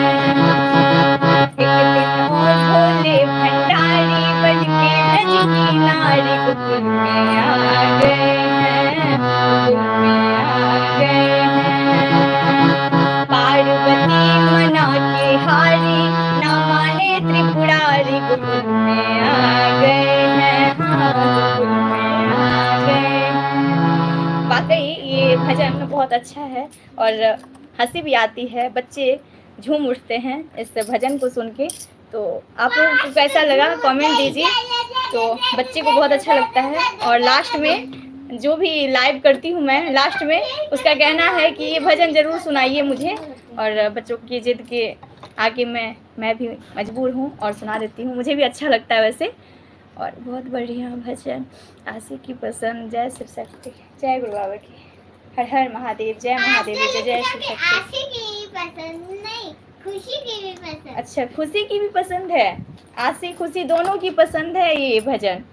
एक दिन और भोले भंडारी बन के ब्रज की नारी गोकुल में आ गए हैं, गोकुल में आ गए हैं। पार्वती मना के हारी, ना माने त्रिपुरारी गोकुल में आ गए हैं, हाँ गोकुल में आ गए हैं। वाकई ये भजन बहुत अच्छा है और हंसी भी आती है, बच्चे झूम उठते हैं इस भजन को सुन के। तो आप लोगों को कैसा लगा कमेंट दीजिए। तो बच्चे को बहुत अच्छा लगता है और लास्ट में जो भी लाइव करती हूँ मैं, लास्ट में उसका कहना है कि ये भजन ज़रूर सुनाइए मुझे, और बच्चों की जिद के आगे मैं भी मजबूर हूँ और सुना देती हूँ, मुझे भी अच्छा लगता है वैसे। और बहुत बढ़िया भजन, आशी की पसंद, जय शिव शक्ति, जय गुरु बाबा की, हर हर महादेव, जय महादेव, जय जय शिव शक्ति। आशी की पसंद नहीं, खुशी की भी पसंद। अच्छा खुशी की भी पसंद है, आशी खुशी दोनों की पसंद है ये भजन।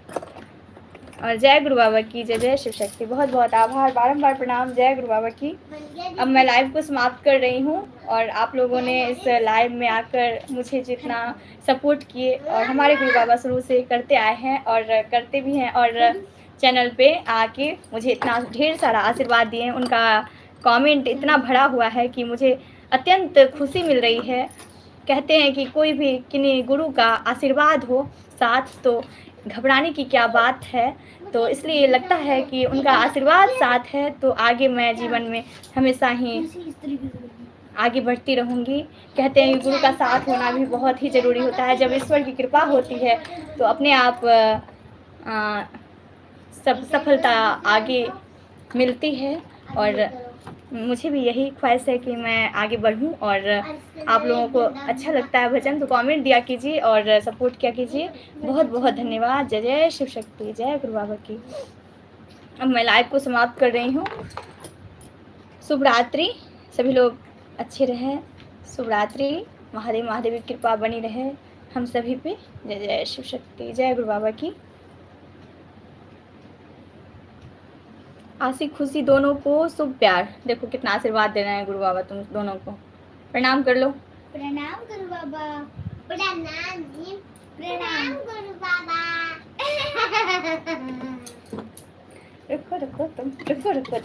और जय गुरु बाबा की, जय जय शिव शक्ति। बहुत बहुत आभार, बारंबार प्रणाम, जय गुरु बाबा की। अब मैं लाइव को समाप्त कर रही हूँ और आप लोगों ने इस लाइव में आकर मुझे जितना सपोर्ट किए, और हमारे गुरु बाबा शुरू से करते आए हैं और करते भी हैं, और चैनल पे आके मुझे इतना ढेर सारा आशीर्वाद दिए, उनका कमेंट इतना भरा हुआ है कि मुझे अत्यंत खुशी मिल रही है। कहते हैं कि कोई भी किन्हीं गुरु का आशीर्वाद हो साथ तो घबराने की क्या बात है। तो इसलिए लगता है कि उनका आशीर्वाद साथ है तो आगे मैं जीवन में हमेशा ही आगे बढ़ती रहूँगी। कहते हैं कि गुरु का साथ होना भी बहुत ही ज़रूरी होता है। जब ईश्वर की कृपा होती है तो अपने आप सब सफलता आगे मिलती है, और मुझे भी यही ख्वाहिश है कि मैं आगे बढ़ूं। और आप लोगों को अच्छा लगता है भजन तो कमेंट दिया कीजिए और सपोर्ट किया कीजिए। बहुत बहुत धन्यवाद। जय जय शिव शक्ति, जय गुरु बाबा की। अब मैं लाइव को समाप्त कर रही हूँ। शुभ रात्रि, सभी लोग अच्छे रहें। शुभ रात्रि, महादेव की कृपा बनी रहे हम सभी पे। जय जय शिव शक्ति, जय गुरु बाबा की। आशी खुशी दोनों को शुभ प्यार। देखो कितना आशीर्वाद दे रहे हैं गुरु बाबा तुम दोनों को। प्रणाम कर लो। प्रणाम गुरु बाबा। प्रणाम जी, प्रणाम गुरु बाबा। रुको रुको तुम, रुको रुको।